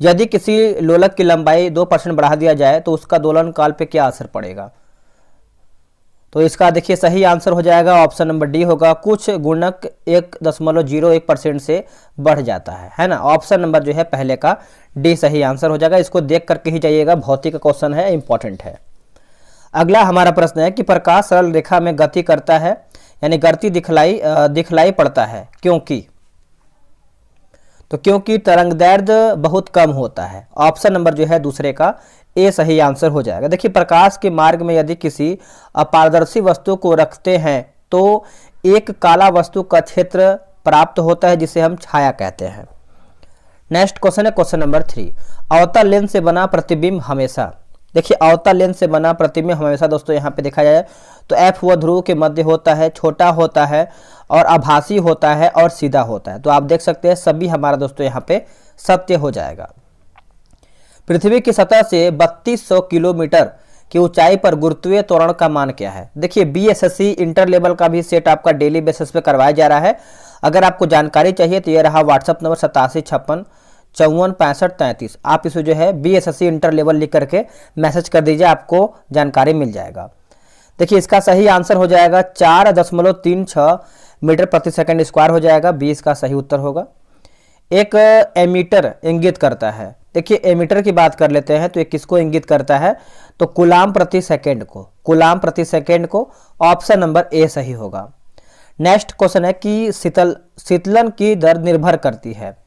यदि किसी लोलक की लंबाई 2% बढ़ा दिया जाए तो उसका दोलन काल पे क्या असर पड़ेगा? तो इसका देखिए सही आंसर हो जाएगा ऑप्शन नंबर डी होगा, कुछ गुणक 1.01% से बढ़ जाता है ना। ऑप्शन नंबर जो है पहले का डी सही आंसर हो जाएगा। इसको देख करके ही जाइएगा, भौतिक का क्वेश्चन है, इंपॉर्टेंट है। अगला हमारा प्रश्न है कि प्रकाश सरल रेखा में गति करता है, यानी गति दिखलाई पड़ता है क्योंकि, तो क्योंकि तरंगदैर्ध्य बहुत कम होता है। ऑप्शन नंबर जो है दूसरे का ए सही आंसर हो जाएगा। देखिए प्रकाश के मार्ग में यदि किसी अपारदर्शी वस्तु को रखते हैं तो एक काला वस्तु का क्षेत्र प्राप्त होता है जिसे हम छाया कहते हैं। नेक्स्ट क्वेश्चन है क्वेश्चन नंबर 3, अवतल लेंस से बना प्रतिबिंब हमेशा, देखिए अवतल लेंस से बना प्रतिबिंब हमेशा दोस्तों यहाँ पे देखा जाए तो एफ व ध्रुव के मध्य होता है, छोटा होता है और आभासी होता है और सीधा होता है। तो आप देख सकते हैं सभी हमारा दोस्तों यहाँ पे सत्य हो जाएगा। पृथ्वी की सतह से 3200 किलोमीटर की ऊंचाई पर गुरुत्वीय त्वरण का मान क्या है? देखिए बीएसएससी इंटर लेवल का भी सेट आपका डेली बेसिस पे करवाया जा रहा है। अगर आपको जानकारी चाहिए तो ये रहा व्हाट्सअप नंबर 8756546533। आप इसे जो है बीएसएससी इंटर लेवल लिख करके मैसेज कर दीजिए, आपको जानकारी मिल जाएगा। देखिए इसका सही आंसर हो जाएगा 4.36 मीटर प्रति सेकंड स्क्वायर हो जाएगा, 20 का सही उत्तर होगा। एक एमीटर इंगित करता है, देखिए एमीटर की बात कर लेते हैं तो ये किसको इंगित करता है? तो कूलाम प्रति सेकंड को, कूलाम प्रति सेकंड को। ऑप्शन नंबर ए सही होगा। नेक्स्ट क्वेश्चन है कि शीतलन की दर निर्भर करती है।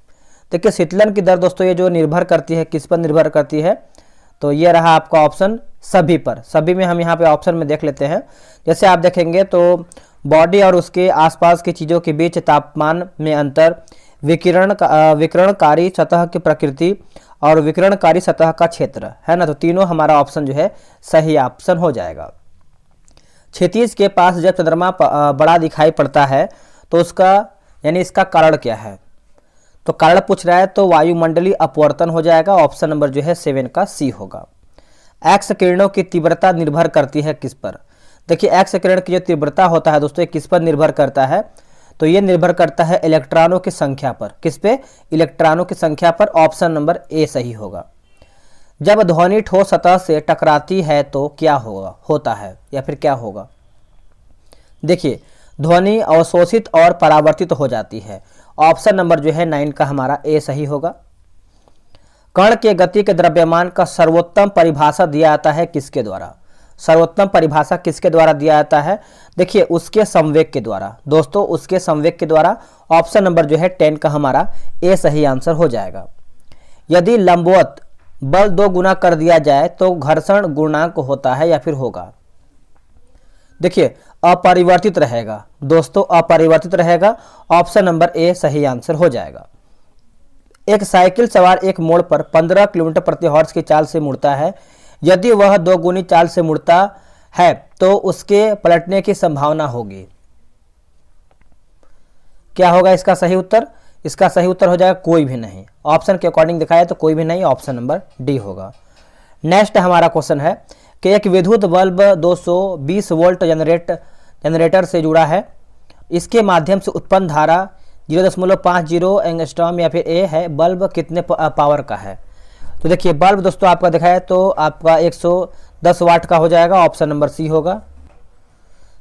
देखिए शीतलन की दर दोस्तों ये जो निर्भर करती है, किस पर निर्भर करती है? तो ये रहा आपका ऑप्शन सभी पर। सभी में हम यहाँ पे ऑप्शन में देख लेते हैं। जैसे आप देखेंगे तो बॉडी और उसके आसपास की चीज़ों के बीच तापमान में अंतर, विकिरणकारी सतह की प्रकृति और विकिरणकारी सतह का क्षेत्र, है ना। तो तीनों हमारा ऑप्शन जो है सही ऑप्शन हो जाएगा। क्षितिज के पास जब चंद्रमा बड़ा दिखाई पड़ता है तो उसका यानी इसका कारण क्या है? तो कारण पूछ रहा है तो वायुमंडलीय अपवर्तन हो जाएगा। ऑप्शन नंबर जो है 7 का सी होगा। एक्स किरणों की तीव्रता निर्भर करती है किस पर? देखिए एक्स किरण की जो तीव्रता होता है दोस्तों किस पर निर्भर करता है? तो ये निर्भर करता है इलेक्ट्रॉनों की संख्या पर। किस पे? इलेक्ट्रॉनों की संख्या पर। ऑप्शन नंबर ए सही होगा। जब ध्वनि ठोस सतह से टकराती है तो क्या होता है या फिर क्या होगा? देखिए ध्वनि अवशोषित और परावर्तित हो जाती है। ऑप्शन नंबर जो है 9 का हमारा ए सही होगा। कण के गति के द्रव्यमान का सर्वोत्तम परिभाषा दिया जाता है किसके द्वारा? सर्वोत्तम परिभाषा किसके द्वारा दिया जाता है? देखिए उसके संवेग के द्वारा दोस्तों, उसके संवेग के द्वारा। ऑप्शन नंबर जो है 10 का हमारा ए सही आंसर हो जाएगा। यदि लंबवत बल 2 गुना कर दिया जाए तो घर्षण गुणांक होता है या फिर होगा? देखिए अपरिवर्तित रहेगा दोस्तों, अपरिवर्तित रहेगा। ऑप्शन नंबर ए सही आंसर हो जाएगा। एक साइकिल सवार एक मोड़ पर 15 किलोमीटर प्रति हॉर्स की चाल से मुड़ता है। यदि वह 2 गुनी चाल से मुड़ता है तो उसके पलटने की संभावना होगी। क्या होगा इसका सही उत्तर? इसका सही उत्तर हो जाएगा कोई भी नहीं। ऑप्शन के अकॉर्डिंग दिखाया तो कोई भी नहीं, ऑप्शन नंबर डी होगा। नेक्स्ट हमारा क्वेश्चन है कि एक विद्युत बल्ब 220 वोल्ट जनरेटर से जुड़ा है। इसके माध्यम से उत्पन्न धारा 0.50 एंगस्ट्रॉम या फिर ए है। बल्ब कितने पावर का है? तो देखिए बल्ब दोस्तों आपका दिखाया तो आपका 110 वाट का हो जाएगा। ऑप्शन नंबर सी होगा।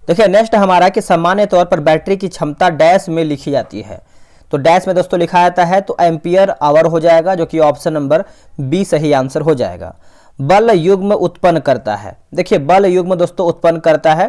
देखिए नेक्स्ट हमारा कि सामान्य तौर पर बैटरी की क्षमता डैश में लिखी जाती है। तो डैश में दोस्तों लिखा जाता है तो एम्पियर आवर हो जाएगा, जो कि ऑप्शन नंबर बी सही आंसर हो जाएगा। बल युग्म उत्पन्न करता है। देखिए बल युग्म दोस्तों उत्पन्न करता है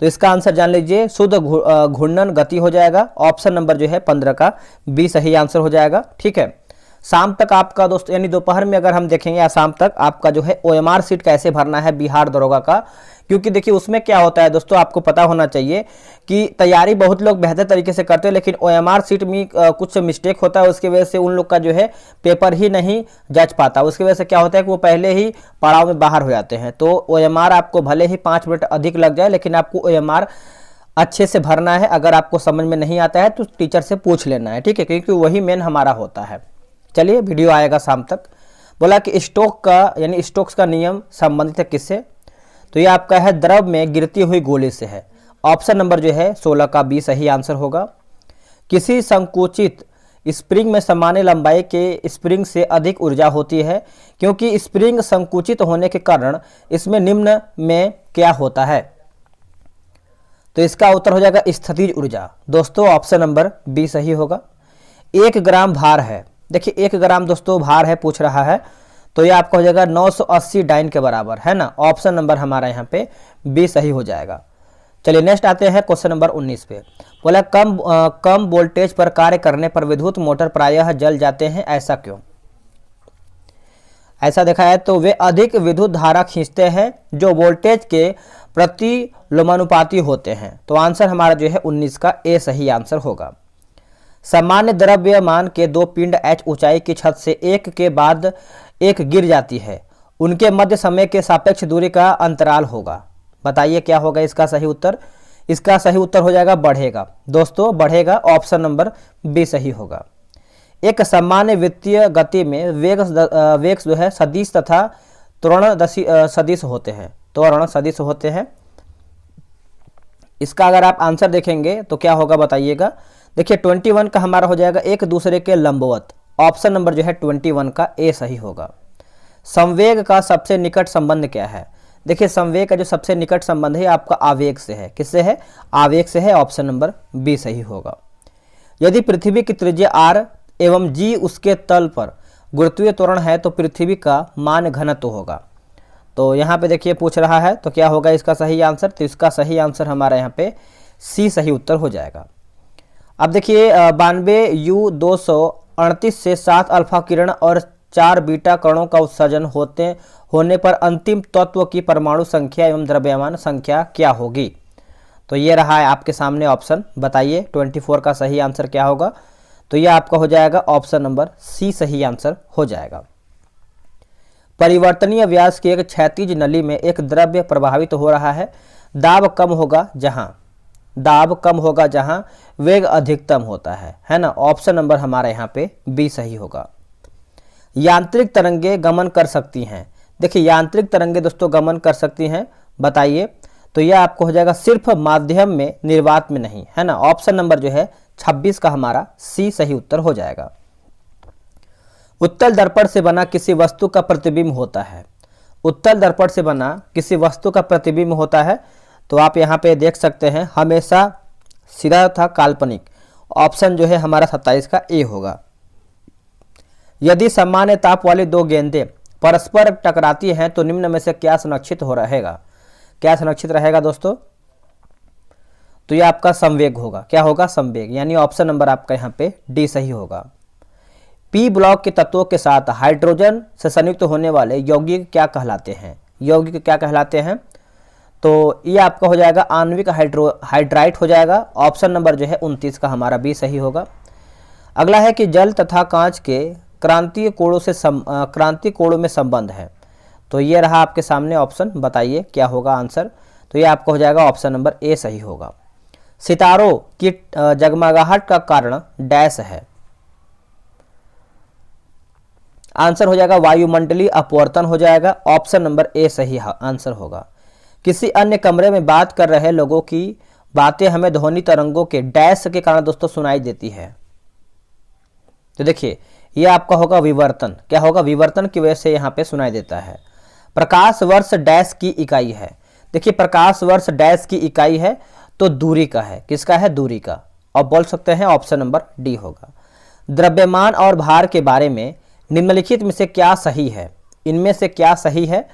तो इसका आंसर जान लीजिए शुद्ध घूर्णन गति हो जाएगा। ऑप्शन नंबर जो है 15 का बी सही आंसर हो जाएगा। ठीक है, शाम तक आपका दोस्तों यानी दोपहर में अगर हम देखेंगे या शाम तक आपका जो है ओएमआर सीट कैसे भरना है बिहार दरोगा का, क्योंकि देखिए उसमें क्या होता है दोस्तों आपको पता होना चाहिए कि तैयारी बहुत लोग बेहतर तरीके से करते हैं, लेकिन ओएमआर सीट में कुछ मिस्टेक होता है, उसकी वजह से उन लोग का जो है पेपर ही नहीं जज पाता। उसकी वजह से क्या होता है कि वो पहले ही पड़ाव में बाहर हो जाते हैं। तो ओएमआर आपको भले ही 5 मिनट अधिक लग जाए, लेकिन आपको ओएमआर अच्छे से भरना है। अगर आपको समझ में नहीं आता है तो टीचर से पूछ लेना है, ठीक है, क्योंकि वही मेन हमारा होता है। चलिए वीडियो आएगा शाम तक। बोला कि स्टोक का यानी स्टोक्स का नियम संबंधित है किससे? तो ये आपका है द्रव में गिरती हुई गोली से है। ऑप्शन नंबर जो है 16 का बी सही आंसर होगा। किसी संकुचित स्प्रिंग में सामान्य लंबाई के स्प्रिंग से अधिक ऊर्जा होती है, क्योंकि स्प्रिंग संकुचित होने के कारण इसमें निम्न में क्या होता है? तो इसका उत्तर हो जाएगा स्थितिज ऊर्जा। दोस्तों ऑप्शन नंबर बी सही होगा। 1 ग्राम भार है, देखिए 1 ग्राम दोस्तों भार है पूछ रहा है, तो ये आपका हो जाएगा 980 डाइन के बराबर है ना। ऑप्शन नंबर हमारा यहाँ पे बी सही हो जाएगा। चलिए नेक्स्ट आते हैं क्वेश्चन नंबर 19 पे। बोला कम वोल्टेज पर कार्य करने पर विद्युत मोटर प्रायः जल जाते हैं, ऐसा क्यों? ऐसा देखा है तो वे अधिक विद्युत धारा खींचते हैं जो वोल्टेज के प्रति लोमानुपाती होते हैं। तो आंसर हमारा जो है 19 का ए सही आंसर होगा। सामान्य द्रव्यमान के 2 पिंड h ऊंचाई की छत से एक के बाद एक गिर जाती है, उनके मध्य समय के सापेक्ष दूरी का अंतराल होगा। बताइए क्या होगा इसका सही उत्तर? इसका सही उत्तर हो जाएगा बढ़ेगा। दोस्तों बढ़ेगा, ऑप्शन नंबर बी सही होगा। एक सामान्य वित्तीय गति में वेग जो है सदिश तथा त्वरण सदिश होते हैं, त्वरण सदिश होते हैं। इसका अगर आप आंसर देखेंगे तो क्या होगा बताइएगा। देखिए 21 का हमारा हो जाएगा एक दूसरे के लंबवत। ऑप्शन नंबर जो है 21 का ए सही होगा। संवेग का सबसे निकट संबंध क्या है? देखिए संवेग का जो सबसे निकट संबंध है आपका आवेग से है। किससे है? आवेग से है। ऑप्शन नंबर बी सही होगा। यदि पृथ्वी की त्रिज्या r एवं g उसके तल पर गुरुत्वीय त्वरण है तो पृथ्वी का मान घनत्व होगा। तो यहाँ पे देखिए पूछ रहा है तो क्या होगा इसका सही आंसर? तो इसका सही आंसर हमारा यहाँ पे सी सही उत्तर हो जाएगा। अब देखिए 92U238 से 7 अल्फा किरण और 4 बीटा कणों का उत्सर्जन होने पर अंतिम तत्व की परमाणु संख्या एवं द्रव्यमान संख्या क्या होगी? तो ये रहा है आपके सामने ऑप्शन। बताइए 24 का सही आंसर क्या होगा? तो ये आपका हो जाएगा ऑप्शन नंबर सी सही आंसर हो जाएगा। परिवर्तनीय व्यास की एक क्षैतिज नली में एक द्रव्य प्रवाहित हो रहा है। दाब कम होगा जहां वेग अधिकतम होता है ना। ऑप्शन नंबर हमारा यहाँ पे बी सही होगा। यांत्रिक तरंगे गमन कर सकती हैं। देखिए यांत्रिक तरंगे दोस्तों गमन कर सकती हैं, बताइए। तो यह आपको हो जाएगा सिर्फ माध्यम में, निर्वात में नहीं, है ना। ऑप्शन नंबर जो है 26 का हमारा सी सही उत्तर हो जाएगा। उत्तल दर्पण से बना किसी वस्तु का प्रतिबिंब होता है। उत्तल दर्पण से बना किसी वस्तु का प्रतिबिंब होता है तो आप यहाँ पे देख सकते हैं हमेशा सीधा तथा काल्पनिक। ऑप्शन जो है हमारा 27 का ए होगा। यदि सामान्य ताप वाली 2 गेंदें परस्पर टकराती हैं तो निम्न में से क्या संरक्षित हो रहेगा? क्या संरक्षित रहेगा दोस्तों? तो ये आपका संवेग होगा। क्या होगा? संवेग। यानी ऑप्शन नंबर आपका यहाँ पे डी सही होगा। पी ब्लॉक के तत्वों के साथ हाइड्रोजन से संयुक्त होने वाले यौगिक क्या कहलाते हैं? यौगिक क्या कहलाते हैं? तो ये आपका हो जाएगा आणविक हाइड्राइड हो जाएगा। ऑप्शन नंबर जो है 29 का हमारा बी सही होगा। अगला है कि जल तथा कांच के क्रांतीय कोणों में संबंध है। तो ये रहा आपके सामने ऑप्शन। बताइए क्या होगा आंसर? तो ये आपका हो जाएगा ऑप्शन नंबर ए सही होगा। सितारों की जगमगाहट का कारण डैश है। आंसर हो जाएगा वायुमंडलीय अपवर्तन हो जाएगा। ऑप्शन नंबर ए सही आंसर होगा। किसी अन्य कमरे में बात कर रहे लोगों की बातें हमें ध्वनि तरंगों के डैश के कारण दोस्तों सुनाई देती है। तो देखिए ये आपका होगा विवर्तन। क्या होगा? विवर्तन की वजह से यहाँ पे सुनाई देता है। प्रकाश वर्ष डैश की इकाई है। देखिए प्रकाश वर्ष डैश की इकाई है तो दूरी का है। किसका है? दूरी का। और बोल सकते हैं ऑप्शन नंबर डी होगा। द्रव्यमान और भार के बारे में निम्नलिखित में से क्या सही है? इनमें से क्या सही है?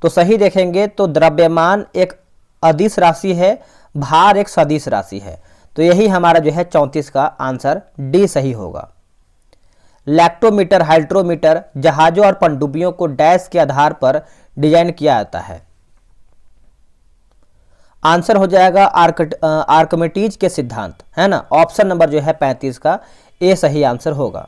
तो सही देखेंगे तो द्रव्यमान एक अदिश राशि है, भार एक सदिश राशि है। तो यही हमारा जो है 34 का आंसर डी सही होगा। लैक्टोमीटर, हाइड्रोमीटर जहाजों और पनडुब्बियों को डैश के आधार पर डिजाइन किया जाता है। आंसर हो जाएगा आर्किमिडीज के सिद्धांत, है ना। ऑप्शन नंबर जो है 35 का ए सही आंसर होगा।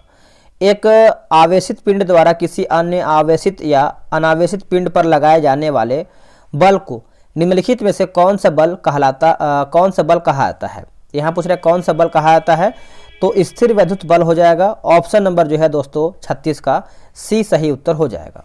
एक आवेशित पिंड द्वारा किसी अन्य आवेशित या अनावेशित पिंड पर लगाए जाने वाले बल को निम्नलिखित में से कौन सा बल कहा जाता है? यहाँ पूछ रहे कौन सा बल कहा जाता है? तो स्थिर वैद्युत बल हो जाएगा। ऑप्शन नंबर जो है दोस्तों 36 का सी सही उत्तर हो जाएगा।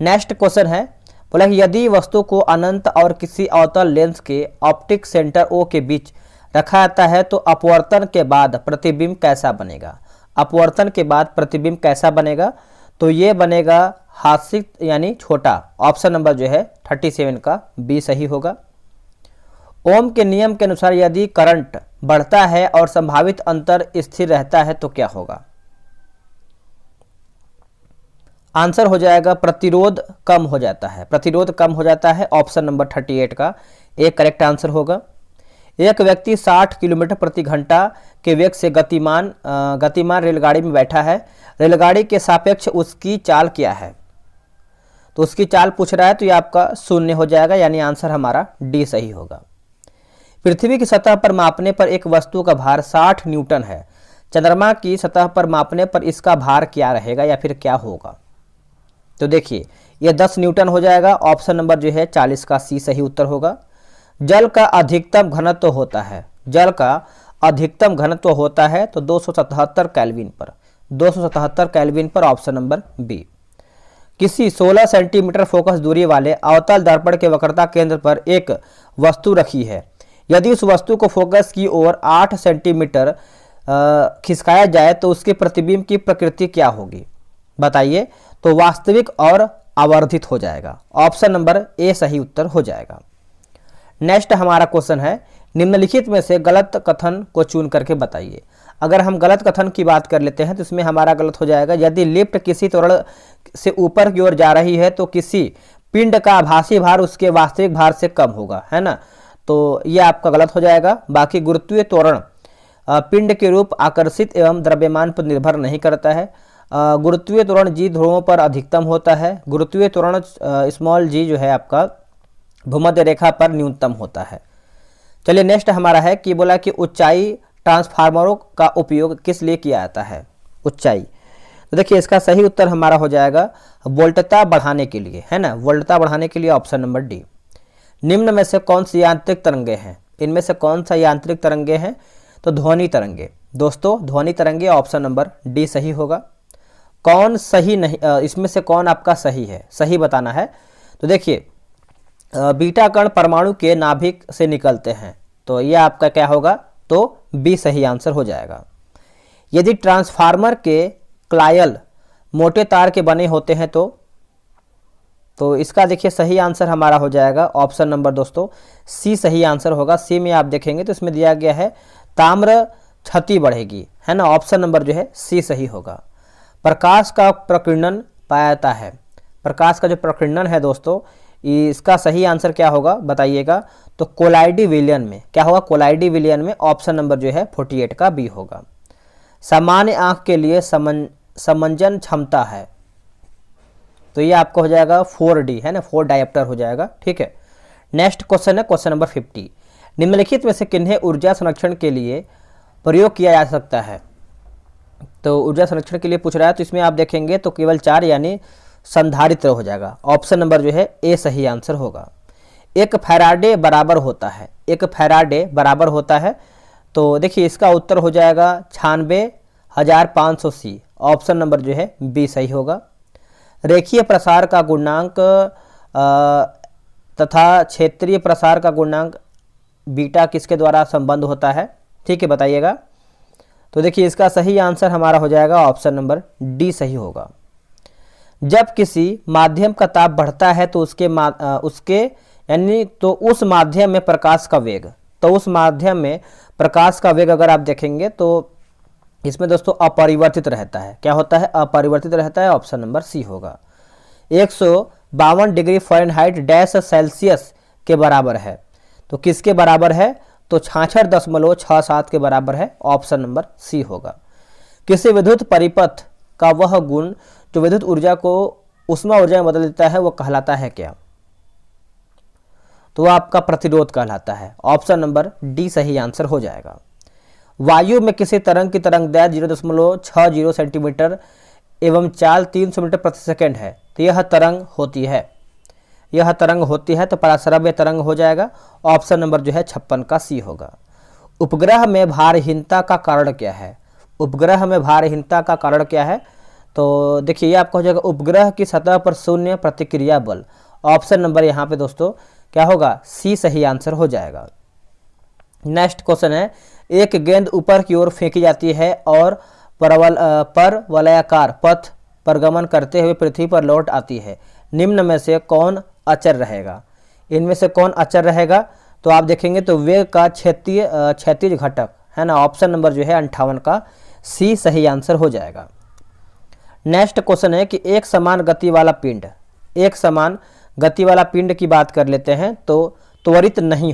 नेक्स्ट क्वेश्चन है, बोला कि यदि वस्तु को अनंत और किसी अवतल लेंस के ऑप्टिक सेंटर ओ के बीच रखा जाता है तो अपवर्तन के बाद प्रतिबिंब कैसा बनेगा? अपवर्तन के बाद प्रतिबिंब कैसा बनेगा? तो ये बनेगा हासिक यानी छोटा। ऑप्शन नंबर जो है 37 का बी सही होगा। ओम के नियम के अनुसार यदि करंट बढ़ता है और संभावित अंतर स्थिर रहता है तो क्या होगा? आंसर हो जाएगा प्रतिरोध कम हो जाता है। प्रतिरोध कम हो जाता है। ऑप्शन नंबर 38 का एक करेक्ट आंसर होगा। एक व्यक्ति 60 किलोमीटर प्रति घंटा के वेग से गतिमान रेलगाड़ी में बैठा है। रेलगाड़ी के सापेक्ष उसकी चाल क्या है? तो उसकी चाल पूछ रहा है, तो ये आपका 0 हो जाएगा, यानी आंसर हमारा डी सही होगा। पृथ्वी की सतह पर मापने पर एक वस्तु का भार 60 न्यूटन है। चंद्रमा की सतह पर मापने पर इसका भार क्या रहेगा या फिर क्या होगा? तो देखिए ये 10 न्यूटन हो जाएगा। ऑप्शन नंबर जो है 40 का सी सही उत्तर होगा। जल का अधिकतम घनत्व होता है, जल का अधिकतम घनत्व होता है तो 277 केल्विन पर, 277 केल्विन पर। Option number B. किसी 16 सेंटीमीटर फोकस दूरी वाले अवतल दर्पण के वक्रता केंद्र पर एक वस्तु रखी है। यदि उस वस्तु को फोकस की ओर 8 सेंटीमीटर खिसकाया जाए तो उसके प्रतिबिंब की प्रकृति क्या होगी? बताइए। तो वास्तविक और आवर्धित हो जाएगा। ऑप्शन नंबर ए सही उत्तर हो जाएगा। नेक्स्ट हमारा क्वेश्चन है, निम्नलिखित में से गलत कथन को चुन करके बताइए। अगर हम गलत कथन की बात कर लेते हैं तो इसमें हमारा गलत हो जाएगा, यदि लिफ्ट किसी त्वरण से ऊपर की ओर जा रही है तो किसी पिंड का आभासी भार उसके वास्तविक भार से कम होगा, है ना। तो ये आपका गलत हो जाएगा। बाकी गुरुत्वीय त्वरण पिंड के रूप, आकर्षित एवं द्रव्यमान पर निर्भर नहीं करता है। गुरुत्वीय त्वरण जी ध्रुवों पर अधिकतम होता है। गुरुत्वीय त्वरण स्मॉल जी जो है आपका भूमध्य रेखा पर न्यूनतम होता है। चलिए नेक्स्ट हमारा है कि बोला कि ऊंचाई ट्रांसफार्मरों का उपयोग किस लिए किया जाता है? ऊंचाई, तो देखिए इसका सही उत्तर हमारा हो जाएगा वोल्टता बढ़ाने के लिए, है ना, वोल्टता बढ़ाने के लिए। Option number D. निम्न में से कौन सी यांत्रिक तरंगे हैं? इनमें से कौन सा यांत्रिक तरंगे हैं? तो ध्वनि तरंगे। दोस्तों ध्वनि तरंगे, ऑप्शन नंबर डी सही होगा। कौन सही नहीं, इसमें से कौन आपका सही है, सही बताना है। तो देखिए बीटा कण परमाणु के नाभिक से निकलते हैं, तो ये आपका क्या होगा? तो बी सही आंसर हो जाएगा। यदि ट्रांसफार्मर के क्लायल मोटे तार के बने होते हैं तो इसका देखिए सही आंसर हमारा हो जाएगा। ऑप्शन नंबर दोस्तों सी सही आंसर होगा। सी में आप देखेंगे तो इसमें दिया गया है ताम्र क्षति बढ़ेगी, है ना। ऑप्शन नंबर जो है सी सही होगा। प्रकाश का प्रकीर्णन पाया जाता है। प्रकाश का जो प्रकीर्णन है दोस्तों, इसका सही आंसर क्या होगा बताइएगा? तो कोलाइडी विलयन में। क्या होगा? कोलाइडी विलयन में। ऑप्शन नंबर जो है 48 का बी होगा। सामान्य आंख के लिए समंजन क्षमता है, तो ये आपको हो जाएगा 4D, है ना, 4 डायोप्टर हो जाएगा। ठीक है। नेक्स्ट क्वेश्चन है क्वेश्चन नंबर 50। निम्नलिखित में से किन्हें ऊर्जा संरक्षण के लिए प्रयोग किया जा सकता है? तो ऊर्जा संरक्षण के लिए पूछ रहा है, तो इसमें आप देखेंगे तो केवल 4 यानी संधारित्र हो जाएगा। ऑप्शन नंबर जो है ए सही आंसर होगा। एक फैराडे बराबर होता है, एक फैराडे बराबर होता है, तो देखिए इसका उत्तर हो जाएगा 96,500 सी। ऑप्शन नंबर जो है बी सही होगा। रेखीय प्रसार का गुणांक तथा क्षेत्रीय प्रसार का गुणांक बीटा किसके द्वारा संबंध होता है? ठीक है, बताइएगा। तो देखिए इसका सही आंसर हमारा हो जाएगा ऑप्शन नंबर डी सही होगा। जब किसी माध्यम का ताप बढ़ता है तो उस माध्यम में प्रकाश का वेग, तो उस माध्यम में प्रकाश का वेग अगर आप देखेंगे तो इसमें दोस्तों अपरिवर्तित रहता है। क्या होता है? अपरिवर्तित रहता है। ऑप्शन नंबर सी होगा। 152 डिग्री फ़ारेनहाइट डैश सेल्सियस के बराबर है, तो किसके बराबर है? तो 66.67 के बराबर है। ऑप्शन नंबर सी होगा। किसी विद्युत परिपथ का वह गुण जो विद्युत ऊर्जा को उष्मा ऊर्जा में बदल देता है वो कहलाता है क्या? तो आपका प्रतिरोध कहलाता है। ऑप्शन नंबर डी सही आंसर हो जाएगा। वायु में किसी तरंग की तरंगदैर्घ्य 0.60 सेंटीमीटर एवं चाल 300 मीटर प्रति सेकंड है, तो यह तरंग होती है, यह तरंग होती है, तो पराश्रव्य तरंग हो जाएगा। ऑप्शन नंबर जो है 56 का सी होगा। उपग्रह में भारहीनता का कारण क्या है? उपग्रह में भारहीनता का कारण क्या है? तो देखिए ये आपका हो जाएगा उपग्रह की सतह पर शून्य प्रतिक्रिया बल। ऑप्शन नंबर यहाँ पे दोस्तों क्या होगा? सी सही आंसर हो जाएगा। नेक्स्ट क्वेश्चन है, एक गेंद ऊपर की ओर फेंकी जाती है और पर वलयाकार पथ पर गमन करते हुए पृथ्वी पर लौट आती है, निम्न में से कौन अचर रहेगा? इनमें से कौन अचर रहेगा? तो आप देखेंगे तो वेग का क्षैतिज घटक है ना, ऑप्शन नंबर जो है 58 का सी सही आंसर हो जाएगा। नेक्स्ट क्वेश्चन है कि एक समान गति वाला पिंड की बात कर लेते हैं तो त्वरित नहीं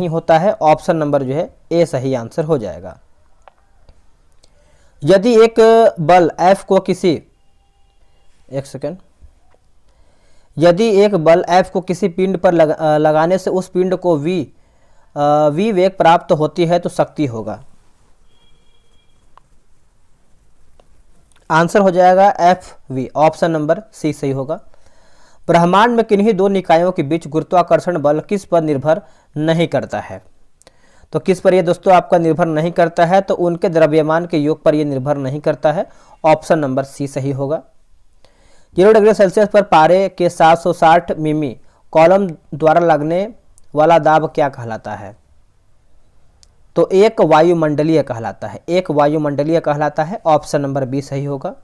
होता है, ऑप्शन नंबर जो है ए सही आंसर हो जाएगा। यदि एक बल F को किसी पिंड पर लगाने से उस पिंड को v वेग प्राप्त होती है तो शक्ति होगा। आंसर हो जाएगा FV, ऑप्शन नंबर सी सही होगा। ब्रह्मांड में किन्हीं दो निकायों के बीच गुरुत्वाकर्षण बल किस पर निर्भर नहीं करता है? तो किस पर ये दोस्तों आपका निर्भर नहीं करता है? तो उनके द्रव्यमान के योग पर यह निर्भर नहीं करता है, ऑप्शन नंबर सी सही होगा। 0 डिग्री सेल्सियस पर पारे के 760 मिमी कॉलम द्वारा लगने वाला दाब क्या कहलाता है? तो एक वायुमंडलीय कहलाता है, ऑप्शन नंबर बी सही होगा।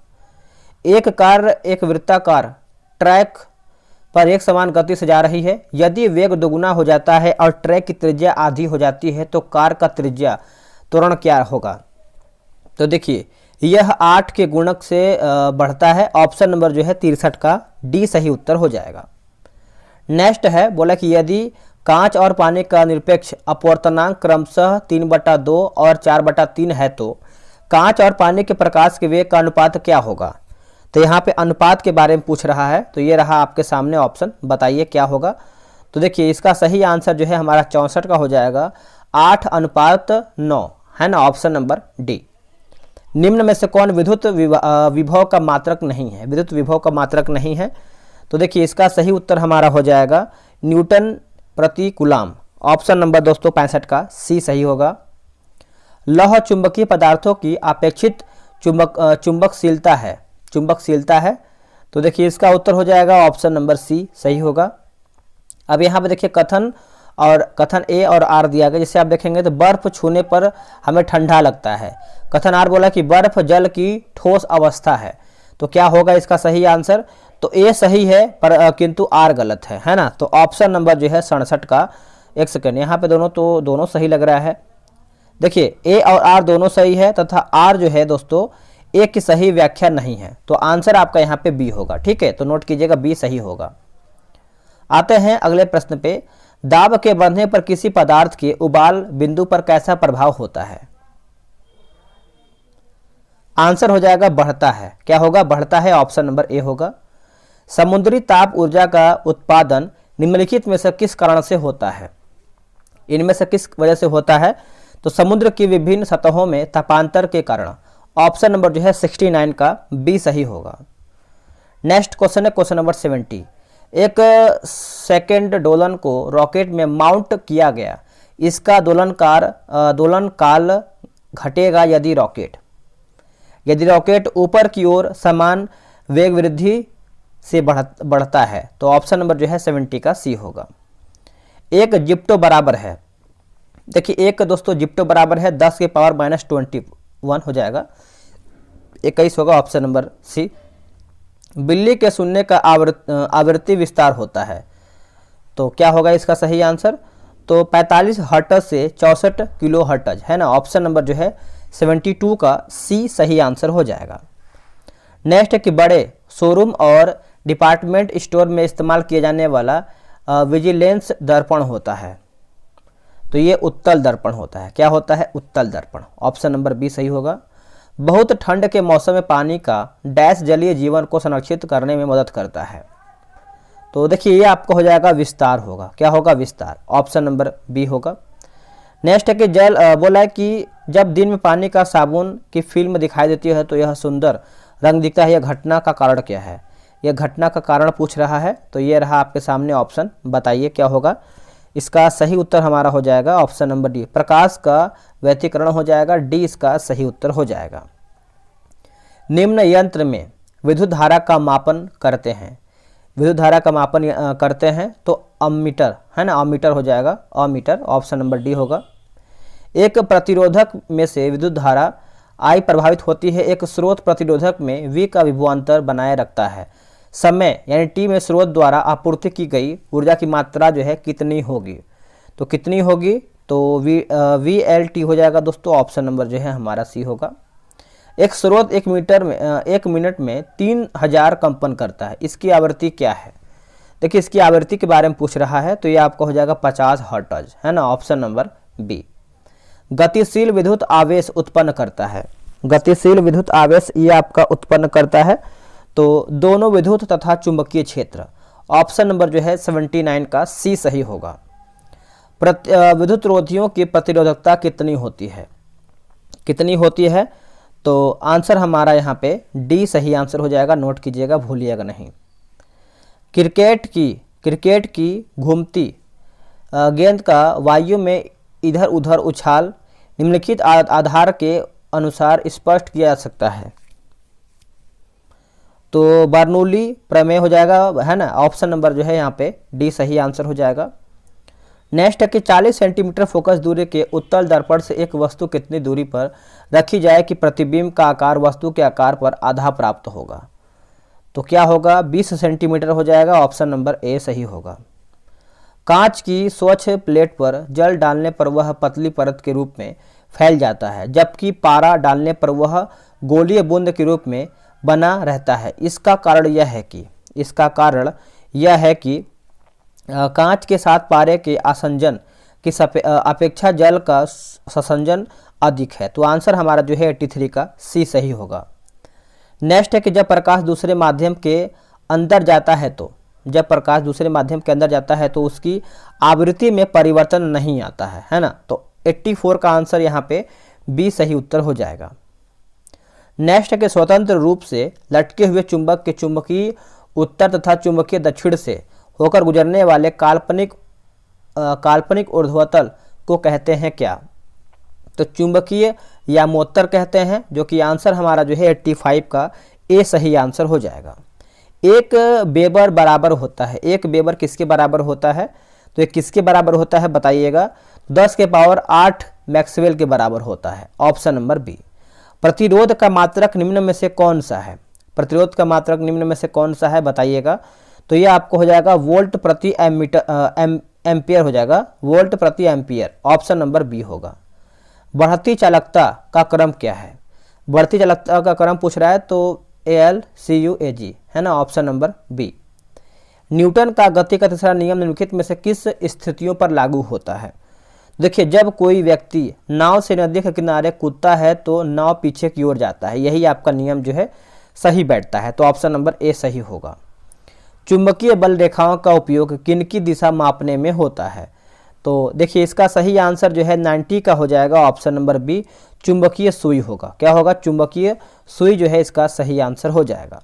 एक कार एक वृत्ताकार ट्रैक पर एक समान गति से जा रही है, यदि वेग दोगुना हो जाता है और ट्रैक की त्रिज्या आधी हो जाती है तो कार का त्रिज्या त्वरण क्या होगा? तो देखिए यह 8 के गुणक से बढ़ता है, ऑप्शन नंबर जो है 63 का डी सही उत्तर हो जाएगा। नेक्स्ट है बोला कि यदि कांच और पानी का निरपेक्ष अपवर्तनांक क्रमशः 3/2 और 4/3 है तो कांच और पानी के प्रकाश के वेग का अनुपात क्या होगा? तो यहाँ पे अनुपात के बारे में पूछ रहा है, तो ये रहा आपके सामने ऑप्शन, बताइए क्या होगा। तो देखिए इसका सही आंसर जो है हमारा 64 का हो जाएगा, 8:9 है ना, ऑप्शन नंबर डी। निम्न में से कौन विद्युत विभव का मात्रक नहीं है? तो देखिए इसका सही उत्तर हमारा हो जाएगा न्यूटन प्रति कूलाम, ऑप्शन नंबर दोस्तों 65 का सी सही होगा। लौह चुंबकीय पदार्थों की अपेक्षित चुंबकशीलता है, तो देखिए इसका उत्तर हो जाएगा ऑप्शन नंबर सी सही होगा। अब यहाँ पे देखिए कथन ए और आर दिया गया, जैसे आप देखेंगे तो बर्फ छूने पर हमें ठंडा लगता है। कथन आर बोला कि बर्फ जल की ठोस अवस्था है, तो क्या होगा इसका सही आंसर? तो ए सही है पर किंतु आर गलत है ना, तो ऑप्शन नंबर जो है 67 का, एक सेकेंड यहाँ पे दोनों सही लग रहा है। देखिए ए और आर दोनों सही है तथा आर जो है दोस्तों ए की सही व्याख्या नहीं है, तो आंसर आपका यहाँ पे बी होगा, ठीक है, तो नोट कीजिएगा बी सही होगा। आते हैं अगले प्रश्न पे, दाब के बढ़ने पर किसी पदार्थ के उबाल बिंदु पर कैसा प्रभाव होता है? आंसर हो जाएगा बढ़ता है, क्या होगा? बढ़ता है, ऑप्शन नंबर ए होगा। समुद्री ताप ऊर्जा का उत्पादन निम्नलिखित में से किस कारण से होता है? इनमें से किस वजह से होता है? तो समुद्र की विभिन्न सतहों में तापांतर के कारण, ऑप्शन नंबर जो है 69 का बी सही होगा। नेक्स्ट क्वेश्चन है क्वेश्चन नंबर 70। एक सेकंड दोलन को रॉकेट में माउंट किया गया, इसका दोलन काल घटेगा यदि रॉकेट ऊपर की ओर समान वेग वृद्धि से बढ़ता है, तो ऑप्शन नंबर जो है 70 का सी होगा। एक जिप्टो बराबर है, देखिए एक दोस्तों जिप्टो बराबर है 10 के पावर -21 हो जाएगा, 21 होगा, ऑप्शन नंबर सी। बिल्ली के सुनने का आवृत्ति विस्तार होता है, तो क्या होगा इसका सही आंसर? तो 45 हर्ट्ज से 64 किलो हर्ट्ज है ना, ऑप्शन नंबर जो है 72 का सी सही आंसर हो जाएगा। नेक्स्ट है कि बड़े शोरूम और डिपार्टमेंट स्टोर में इस्तेमाल किए जाने वाला विजिलेंस दर्पण होता है, तो ये उत्तल दर्पण होता है, क्या होता है? उत्तल दर्पण, ऑप्शन नंबर बी सही होगा। बहुत ठंड के मौसम में पानी का डैश जलीय जीवन को संरक्षित करने में मदद करता है, तो देखिए ये आपको हो जाएगा विस्तार होगा, क्या होगा? विस्तार, ऑप्शन नंबर बी होगा। नेक्स्ट है कि बोला है कि जब दिन में पानी का साबुन की फिल्म दिखाई देती है तो यह सुंदर रंग दिखता है, यह घटना का कारण क्या है? यह घटना का कारण पूछ रहा है, तो ये रहा आपके सामने ऑप्शन, बताइए क्या होगा? इसका सही उत्तर हमारा हो जाएगा ऑप्शन नंबर डी, प्रकाश का व्यतिकरण हो जाएगा, डी इसका सही उत्तर हो जाएगा। निम्न यंत्र में विद्युत धारा का मापन करते हैं, तो अमीटर है ना, अमीटर हो जाएगा, अमीटर, ऑप्शन नंबर डी होगा। एक प्रतिरोधक में से विद्युत धारा आई प्रभावित होती है। एक स्रोत प्रतिरोधक में V का विभवांतर बनाए रखता है। समय यानी T में स्रोत द्वारा आपूर्ति की गई ऊर्जा की मात्रा जो है कितनी होगी, तो कितनी होगी, तो VLT हो जाएगा दोस्तों। ऑप्शन नंबर जो है हमारा सी होगा। एक स्रोत 1 मिनट में 3000 कंपन करता है, इसकी आवृत्ति क्या है। देखिए इसकी आवृत्ति के बारे में पूछ रहा है, तो ये आपका हो जाएगा 50 हर्ट्ज, है ना, ऑप्शन नंबर बी। गतिशील विद्युत आवेश उत्पन्न करता है, गतिशील विद्युत आवेश ये आपका उत्पन्न करता है, तो दोनों विद्युत तथा चुंबकीय क्षेत्र, ऑप्शन नंबर जो है 79 का सी सही होगा। विद्युत रोधियों की प्रतिरोधकता कितनी होती है, कितनी होती है, तो आंसर हमारा यहाँ पे डी सही आंसर हो जाएगा, नोट कीजिएगा, भूलिएगा नहीं। क्रिकेट की घूमती गेंद का वायु में इधर उधर उछाल निम्नलिखित आधार के अनुसार स्पष्ट किया जा सकता है, तो बर्नौली प्रमेय हो जाएगा, है ना, ऑप्शन नंबर जो है यहाँ पे डी सही आंसर हो जाएगा। नेक्स्ट है कि 40 सेंटीमीटर फोकस दूरी के उत्तल दर्पण से एक वस्तु कितनी दूरी पर रखी जाए कि प्रतिबिंब का आकार वस्तु के आकार पर आधा प्राप्त होगा, तो क्या होगा, 20 सेंटीमीटर हो जाएगा, ऑप्शन नंबर ए सही होगा। कांच की स्वच्छ प्लेट पर जल डालने पर वह पतली परत के रूप में फैल जाता है, जबकि पारा डालने पर वह गोलीय बूंद के रूप में बना रहता है। इसका कारण यह है कि कांच के साथ पारे के आसंजन की अपेक्षा जल का संसंजन अधिक है, तो आंसर हमारा जो है 83 का सी सही होगा। नेक्स्ट है कि जब प्रकाश दूसरे माध्यम के अंदर जाता है तो उसकी आवृत्ति में परिवर्तन नहीं आता है ना, तो 84 का आंसर यहाँ पे बी सही उत्तर हो जाएगा। नेक्स्ट है कि स्वतंत्र रूप से लटके हुए चुंबक के चुंबकीय उत्तर तथा चुंबकीय दक्षिण से होकर गुजरने वाले काल्पनिक ऊर्ध्वतल को कहते हैं क्या, तो चुंबकीय यामोत्तर कहते हैं, जो कि आंसर हमारा जो है 85 का ए सही आंसर हो जाएगा। एक वेबर बराबर होता है, एक वेबर किसके बराबर होता है, तो ये किसके बराबर होता है बताइएगा, 10 के पावर 8 मैक्सवेल के बराबर होता है, ऑप्शन नंबर बी। प्रतिरोध का मात्रक निम्न में से कौन सा है, प्रतिरोध का मात्रक निम्न में से कौन सा है बताइएगा, तो ये आपको हो जाएगा वोल्ट प्रति एम्पियर हो जाएगा, वोल्ट प्रति एम्पियर, ऑप्शन नंबर बी होगा। बढ़ती चालकता का क्रम क्या है, बढ़ती चालकता का क्रम पूछ रहा है, तो ALCUAG, है ना, ऑप्शन नंबर बी। न्यूटन का गति का तीसरा नियम निम्नलिखित में से किस स्थितियों पर लागू होता है। देखिए जब कोई व्यक्ति नाव से नदी के किनारे कूदता है तो नाव पीछे की ओर जाता है, यही आपका नियम जो है सही बैठता है, तो ऑप्शन नंबर ए सही होगा। चुंबकीय बल रेखाओं का उपयोग किनकी दिशा मापने में होता है, तो देखिए इसका सही आंसर जो है 90 का हो जाएगा, ऑप्शन नंबर बी चुंबकीय सुई होगा, क्या होगा, चुंबकीय सुई जो है इसका सही आंसर हो जाएगा।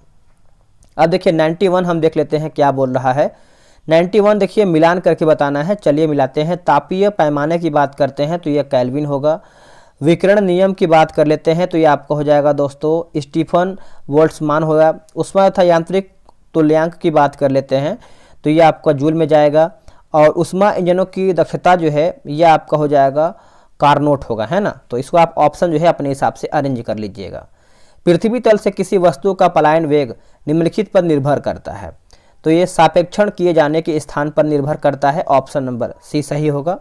अब देखिए 91 हम देख लेते हैं क्या बोल रहा है। 91 देखिए मिलान करके बताना है, चलिए मिलाते हैं। तापीय पैमाने की बात करते हैं तो यह केल्विन होगा। विकिरण नियम की बात कर लेते हैं तो ये आपका हो जाएगा दोस्तों स्टीफन बोल्ट्जमान होगा। उष्मा तथा यांत्रिक तुल्यांक की बात कर लेते हैं तो ये आपका जूल में जाएगा। और उष्मा इंजनों की दक्षता जो है ये आपका हो जाएगा कार्नोट होगा, है ना। तो इसको आप ऑप्शन जो है अपने हिसाब से अरेंज कर लीजिएगा। पृथ्वी तल से किसी वस्तु का पलायन वेग निम्नलिखित पर निर्भर करता है, तो ये सापेक्षण किए जाने के स्थान पर निर्भर करता है, ऑप्शन नंबर सी सही होगा।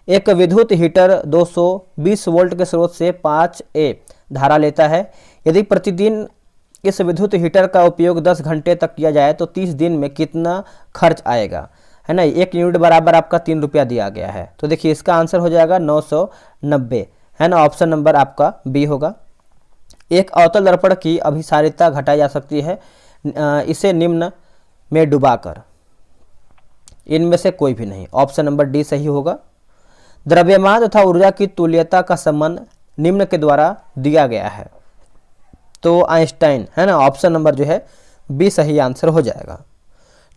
एक विद्युत हीटर 220 वोल्ट के स्रोत से 5A धारा लेता है। यदि प्रतिदिन इस विद्युत हीटर का उपयोग 10 घंटे तक किया जाए तो 30 दिन में कितना खर्च आएगा, है ना। 1 यूनिट बराबर आपका 3 रुपया दिया गया है, तो देखिए इसका आंसर हो जाएगा 990, है ना। ऑप्शन नंबर आपका बी होगा। एक अवतल दर्पण की अभिसारिता घटाई जा सकती है इसे निम्न में डुबाकर, इनमें से कोई भी नहीं, ऑप्शन नंबर डी सही होगा। द्रव्यमान तथा ऊर्जा की तुल्यता का संबंध निम्न के द्वारा दिया गया है, तो आइंस्टाइन, है ना। ऑप्शन नंबर जो है बी सही आंसर हो जाएगा।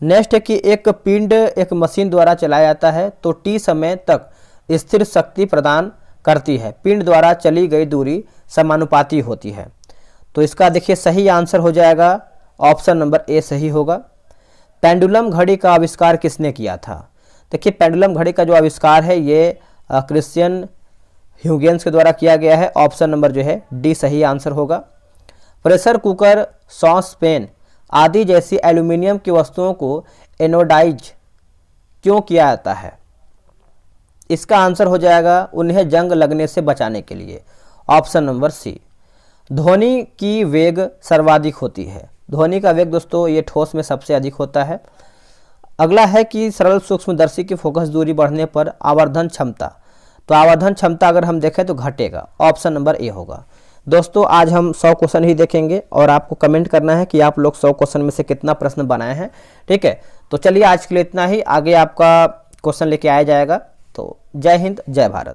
नेक्स्ट है कि एक पिंड एक मशीन द्वारा चलाया जाता है तो टी समय तक स्थिर शक्ति प्रदान करती है। पिंड द्वारा चली गई दूरी समानुपाती होती है, तो इसका देखिए सही आंसर हो जाएगा, ऑप्शन नंबर ए सही होगा। पेंडुलम घड़ी का आविष्कार किसने किया था। देखिए पेंडुलम घड़ी का जो आविष्कार है ये क्रिश्चियन ह्यूगेंस के द्वारा किया गया है। ऑप्शन नंबर जो है डी सही आंसर होगा। प्रेशर कुकर, सॉस पैन आदि जैसी एल्यूमिनियम की वस्तुओं को एनोडाइज क्यों किया जाता है? इसका आंसर हो जाएगा उन्हें जंग लगने से बचाने के लिए। Option number C. ध्वनि की वेग सर्वाधिक होती है। ध्वनि का वेग दोस्तों ये ठोस में सबसे अधिक होता है। अगला है कि सरल सूक्ष्मदर्शी की फोकस दूरी बढ़ने पर आवर्धन क्षमता, तो आवर्धन क्षमता अगर हम देखें तो घटेगा। ऑप्शन नंबर ए होगा। दोस्तों आज हम 100 क्वेश्चन ही देखेंगे और आपको कमेंट करना है कि आप लोग 100 क्वेश्चन में से कितना प्रश्न बनाए हैं। ठीक है, तो चलिए आज के लिए इतना ही, आगे आपका क्वेश्चन लेके आया जाएगा। तो जय हिंद, जय भारत।